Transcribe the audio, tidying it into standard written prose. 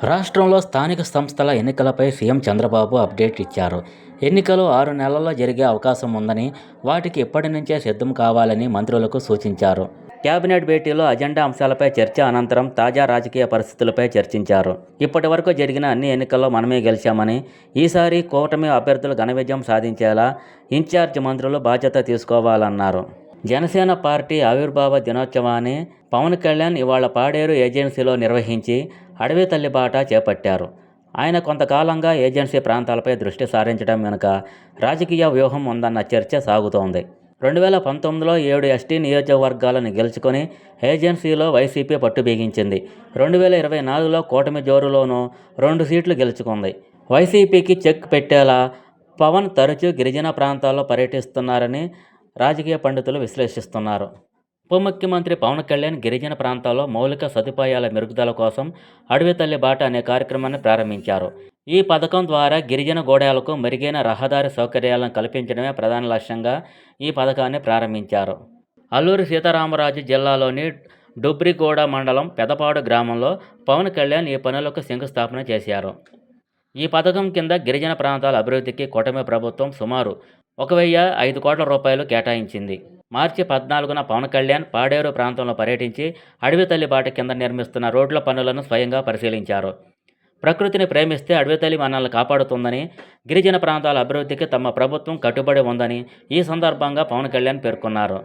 రాష్ట్రంలో స్థానిక సంస్థల ఎన్నికలపై సీఎం చంద్రబాబు అప్డేట్ ఇచ్చారు. ఎన్నికలు 6 నెలల్లో జరిగే అవకాశం ఉందని, వాటికి ఇప్పటి నుంచే సిద్ధం కావాలని మంత్రులకు సూచించారు. కేబినెట్ భేటీలో అజెండా అంశాలపై చర్చ అనంతరం తాజా రాజకీయ పరిస్థితులపై చర్చించారు. ఇప్పటి వరకు జరిగిన అన్ని ఎన్నికల్లో మనమే గెలిచామని, ఈసారి కూటమి అభ్యర్థులు ఘన విజయం సాధించేలా ఇన్ఛార్జ్ మంత్రులు బాధ్యత తీసుకోవాలన్నారు. జనసేన పార్టీ ఆవిర్భావ దినోత్సవాన్ని పవన్ కళ్యాణ్ ఇవాళ పాడేరు ఏజెన్సీలో నిర్వహించి అడవి తల్లి బాట చేపట్టారు. ఆయన కొంతకాలంగా ఏజెన్సీ ప్రాంతాలపై దృష్టి సారించడం వెనుక రాజకీయ వ్యూహం ఉందన్న చర్చ సాగుతోంది. 2019లో 7 ఎస్టీ నియోజకవర్గాలను గెలుచుకొని ఏజెన్సీలో వైసీపీ పట్టుబిగించింది. 2024లో కూటమి జోరులోనూ 2 సీట్లు గెలుచుకుంది. వైసీపీకి చెక్ పెట్టేలా పవన్ తరచూ గిరిజన ప్రాంతాల్లో పర్యటిస్తున్నారని రాజకీయ పండితులు విశ్లేషిస్తున్నారు. ఉప ముఖ్యమంత్రి పవన్ కళ్యాణ్ గిరిజన ప్రాంతాల్లో మౌలిక సదుపాయాల మెరుగుదల కోసం అడవి తల్లి బాట అనే కార్యక్రమాన్ని ప్రారంభించారు. ఈ పథకం ద్వారా గిరిజన గూడాలకు మెరుగైన రహదారి సౌకర్యాలను కల్పించడమే ప్రధాన లక్ష్యంగా ఈ పథకాన్ని ప్రారంభించారు. అల్లూరి సీతారామరాజు జిల్లాలోని డుబ్రిగూడ మండలం పెదపాడు గ్రామంలో పవన్ కళ్యాణ్ ఈ పనులకు శంకుస్థాపన చేశారు. ఈ పథకం కింద గిరిజన ప్రాంతాల అభివృద్ధికి కూటమి ప్రభుత్వం సుమారు 1,005 కోట్ల రూపాయలు కేటాయించింది. మార్చి 14న పవన్ కళ్యాణ్ పాడేరు ప్రాంతంలో పర్యటించి అడవి తల్లి బాట కింద నిర్మిస్తున్న రోడ్ల పనులను స్వయంగా పరిశీలించారు. ప్రకృతిని ప్రేమిస్తే అడవి తల్లి మనల్ని కాపాడుతుందని, గిరిజన ప్రాంతాల అభివృద్ధికి తమ ప్రభుత్వం కట్టుబడి ఉందని ఈ సందర్భంగా పవన్ కళ్యాణ్ పేర్కొన్నారు.